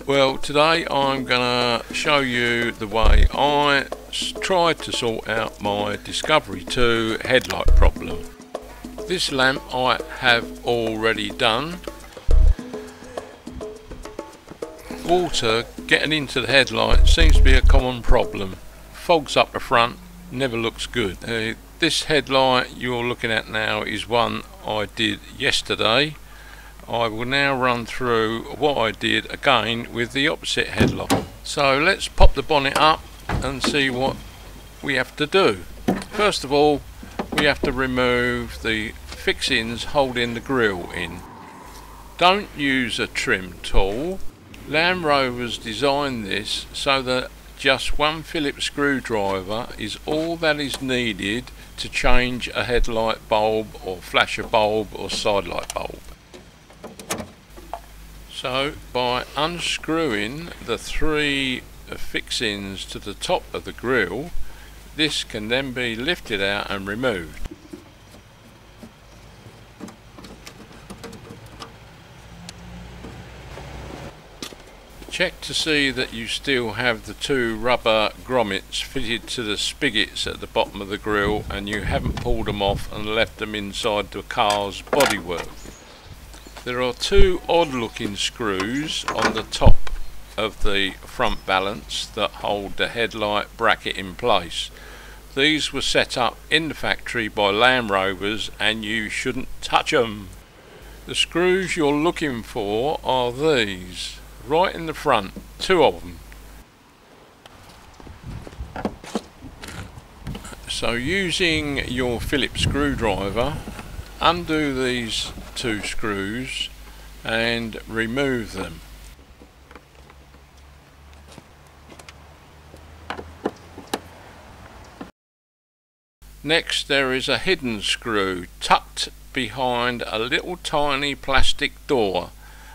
Well, today I'm gonna show you the way I tried to sort out my Discovery 2 headlight problem. This lamp I have already done. Water getting into the headlight seems to be a common problem. Fogs up the front, never looks good. This headlight you're looking at now is one I did yesterday. I will now run through what I did again with the opposite headlight. So let's pop the bonnet up and see what we have to do. First of all, we have to remove the fixings holding the grille in. Don't use a trim tool. Land Rover's designed this so that just one Phillips screwdriver is all that is needed to change a headlight bulb or flasher bulb or side light bulb. So by unscrewing the three fixings to the top of the grille, this can then be lifted out and removed. Check to see that you still have the two rubber grommets fitted to the spigots at the bottom of the grille and you haven't pulled them off and left them inside the car's bodywork. There are two odd looking screws on the top of the front balance that hold the headlight bracket in place. These were set up in the factory by Land Rovers and you shouldn't touch them. The screws you're looking for are these, right in the front, two of them. So using your Phillips screwdriver, undo these two screws and remove them. Next, there is a hidden screw tucked behind a little tiny plastic door.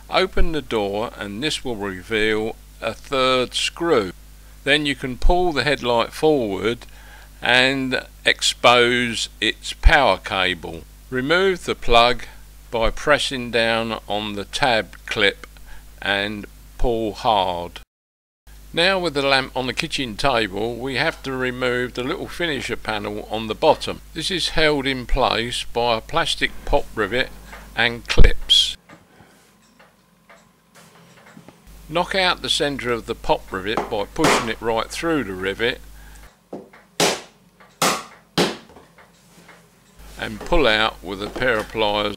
Open the door and this will reveal a third screw. Then you can pull the headlight forward and expose its power cable. Remove the plug by pressing down on the tab clip and pull hard. Now with the lamp on the kitchen table, we have to remove the little finisher panel on the bottom. This is held in place by a plastic pop rivet and clips. Knock out the centre of the pop rivet by pushing it right through the rivet and pull out with a pair of pliers.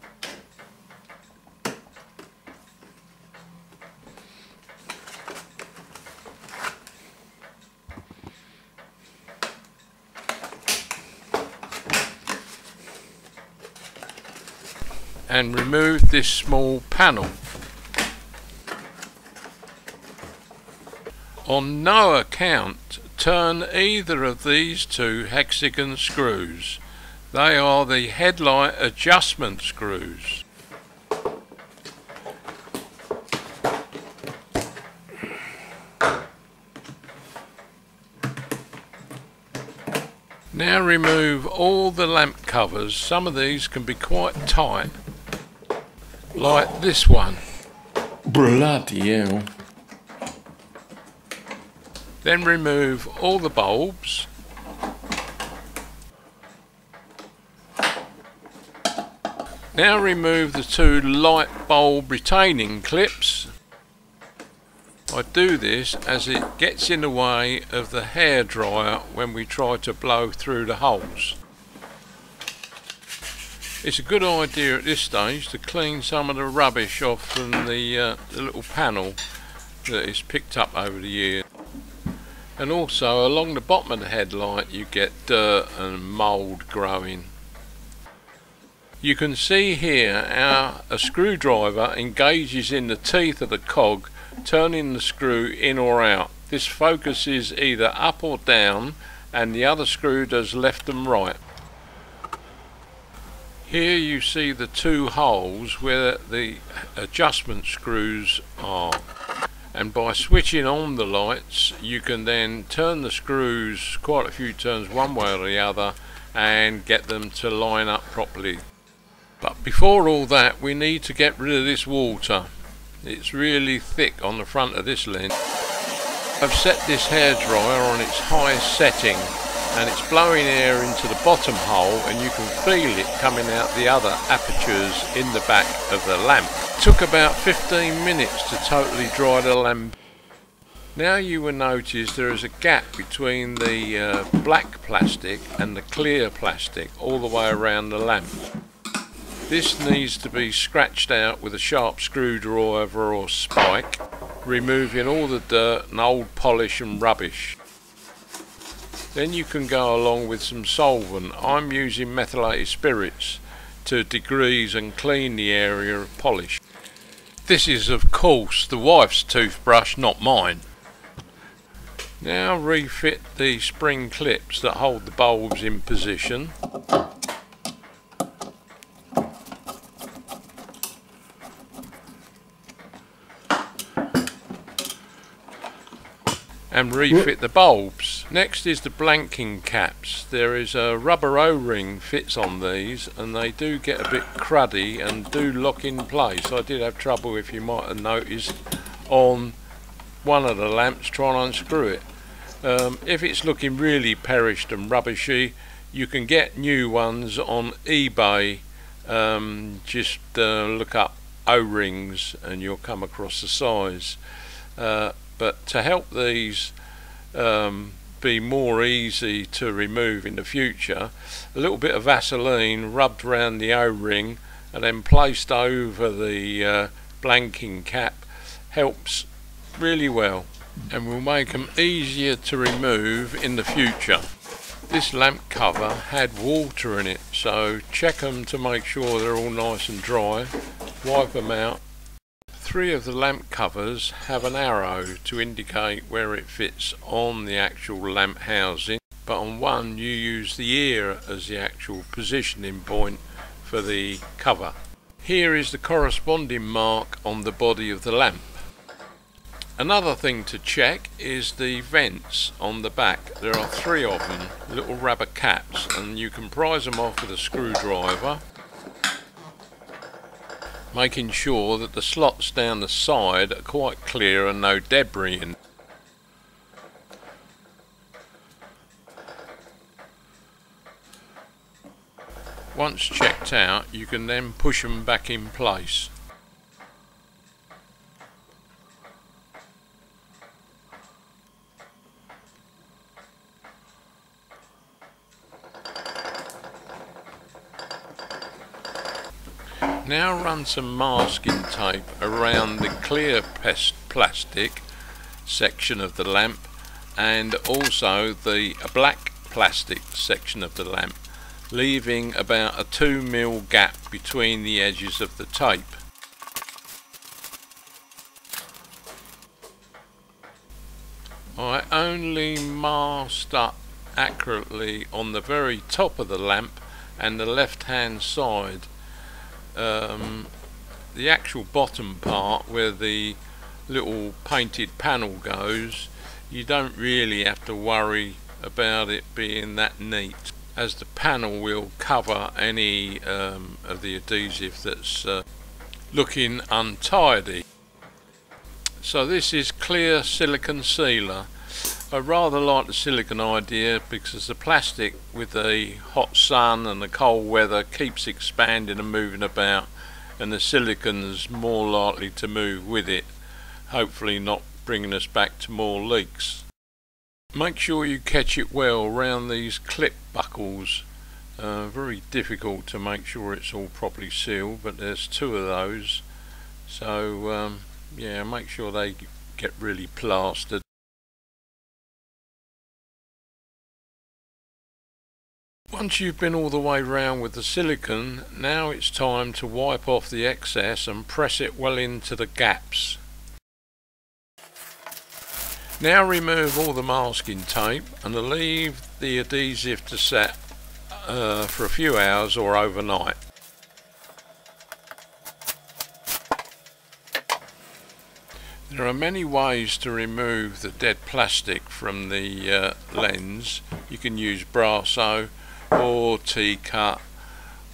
And remove this small panel. On no account turn either of these two hexagon screws. They are the headlight adjustment screws. Now remove all the lamp covers. Some of these can be quite tight, like this one. Bloody hell. Then remove all the bulbs. Now remove the two light bulb retaining clips. I do this as it gets in the way of the hairdryer when we try to blow through the holes. It's a good idea at this stage to clean some of the rubbish off from the little panel that is picked up over the years. And also along the bottom of the headlight you get dirt and mould growing. You can see here how a screwdriver engages in the teeth of the cog, turning the screw in or out. This focuses either up or down and the other screw does left and right. Here you see the two holes where the adjustment screws are. And by switching on the lights you can then turn the screws quite a few turns one way or the other and get them to line up properly. But before all that we need to get rid of this water. It's really thick on the front of this lens. I've set this hairdryer on its highest setting and it's blowing air into the bottom hole, and you can feel it coming out the other apertures in the back of the lamp. It took about 15 minutes to totally dry the lamp. Now you will notice there is a gap between the black plastic and the clear plastic all the way around the lamp. This needs to be scratched out with a sharp screwdriver or spike, removing all the dirt and old polish and rubbish. Then you can go along with some solvent. I'm using methylated spirits to degrease and clean the area of polish. This is of course the wife's toothbrush, not mine. Now refit the spring clips that hold the bulbs in position. And refit the bulbs. Next is the blanking caps. There is a rubber O-ring fits on these, and they do get a bit cruddy and do lock in place. I did have trouble, if you might have noticed, on one of the lamps trying to unscrew it. If it's looking really perished and rubbishy, you can get new ones on eBay. Just look up O-rings and you'll come across the size. But to help these be more easy to remove in the future, a little bit of Vaseline rubbed around the O-ring and then placed over the blanking cap helps really well, and will make them easier to remove in the future. This lamp cover had water in it, so check them to make sure they're all nice and dry. Wipe them out. 3 of the lamp covers have an arrow to indicate where it fits on the actual lamp housing, but on one you use the ear as the actual positioning point for the cover. Here is the corresponding mark on the body of the lamp. Another thing to check is the vents on the back. There are 3 of them, little rubber caps, and you can prise them off with a screwdriver, making sure that the slots down the side are quite clear and no debris in. Once checked out, you can then push them back in place. Now run some masking tape around the clear plastic section of the lamp and also the black plastic section of the lamp, leaving about a 2mm gap between the edges of the tape. I only masked up accurately on the very top of the lamp and the left hand side. The actual bottom part where the little painted panel goes, you don't really have to worry about it being that neat, as the panel will cover any of the adhesive that's looking untidy. So this is clear silicone sealer. I rather like the silicone idea because the plastic with the hot sun and the cold weather keeps expanding and moving about, and the silicone's more likely to move with it, hopefully not bringing us back to more leaks. Make sure you catch it well around these clip buckles. Very difficult to make sure it's all properly sealed, but there's 2 of those, so yeah, make sure they get really plastered. Once you've been all the way round with the silicone, now it's time to wipe off the excess and press it well into the gaps. Now remove all the masking tape and leave the adhesive to set for a few hours or overnight. There are many ways to remove the dead plastic from the lens. You can use Brasso or T-cut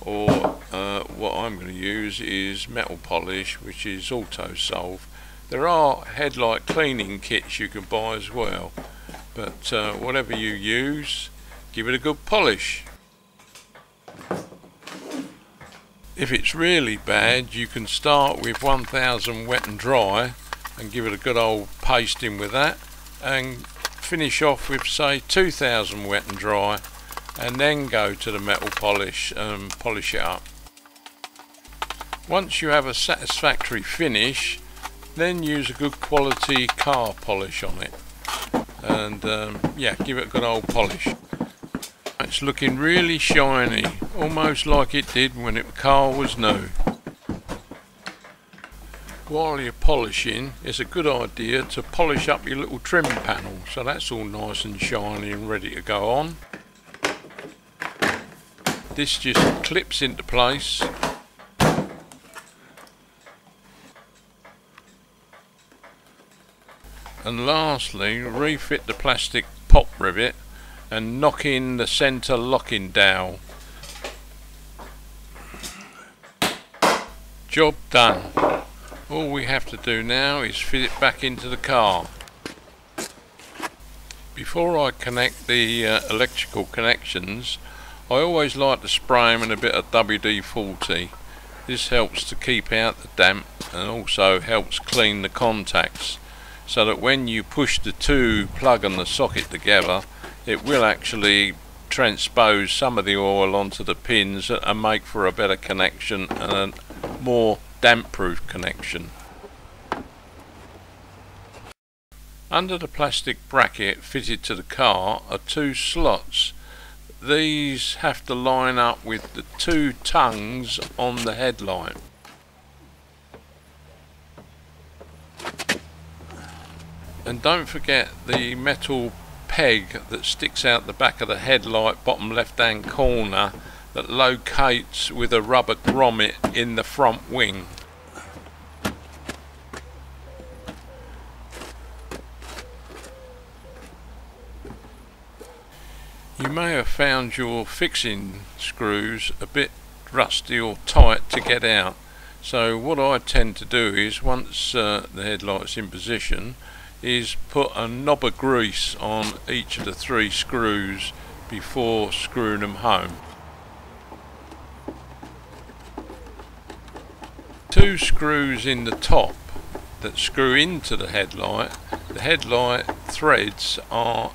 or what I'm going to use is metal polish, which is auto solve. There are headlight cleaning kits you can buy as well, but whatever you use, give it a good polish. If it's really bad, you can start with 1000 wet and dry and give it a good old pasting with that, and finish off with say 2000 wet and dry, and then go to the metal polish and polish it up. Once you have a satisfactory finish, then use a good quality car polish on it, and yeah, give it a good old polish. It's looking really shiny, almost like it did when the car was new. While you're polishing, it's a good idea to polish up your little trim panel, so that's all nice and shiny and ready to go on. This just clips into place. And lastly, refit the plastic pop rivet and knock in the centre locking dowel. Job done. All we have to do now is fit it back into the car. Before I connect the electrical connections, I always like to spray them in a bit of WD-40. This helps to keep out the damp and also helps clean the contacts, so that when you push the two plug and the socket together, it will actually transpose some of the oil onto the pins and make for a better connection and a more damp proof connection. Under the plastic bracket fitted to the car are two slots. These have to line up with the two tongues on the headlight. And don't forget the metal peg that sticks out the back of the headlight, bottom left hand corner, that locates with a rubber grommet in the front wing. You may have found your fixing screws a bit rusty or tight to get out, so what I tend to do is, once the headlight's in position, is put a knob of grease on each of the three screws before screwing them home. Two screws in the top that screw into the headlight threads are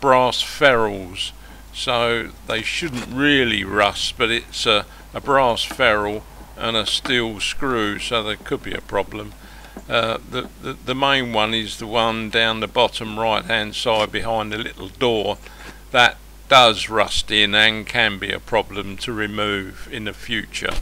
brass ferrules, so they shouldn't really rust, but it's a brass ferrule and a steel screw, so there could be a problem. The main one is the one down the bottom right hand side behind the little door. That does rust in and can be a problem to remove in the future.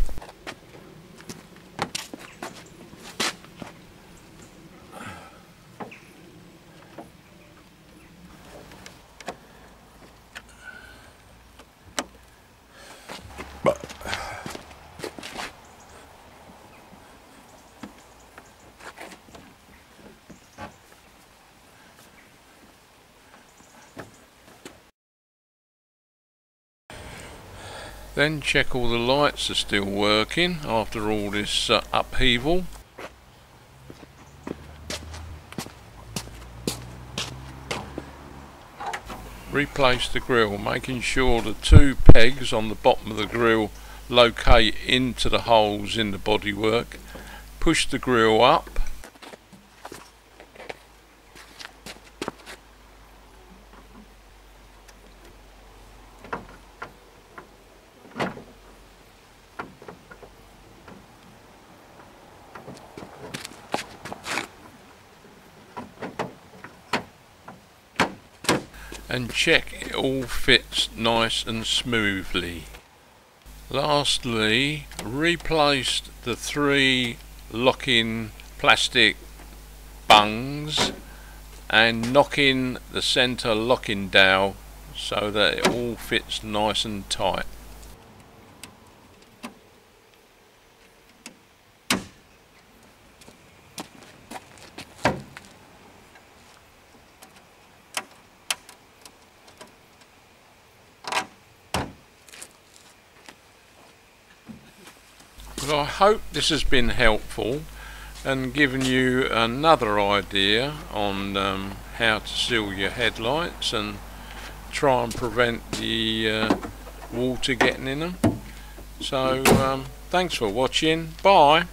Then check all the lights are still working after all this upheaval. Replace the grille, making sure the two pegs on the bottom of the grille locate into the holes in the bodywork. Push the grille up. And check it all fits nice and smoothly. Lastly, replace the three locking plastic bungs and knock in the centre locking dowel so that it all fits nice and tight. But I hope this has been helpful and given you another idea on how to seal your headlights and try and prevent the water getting in them. So thanks for watching. Bye.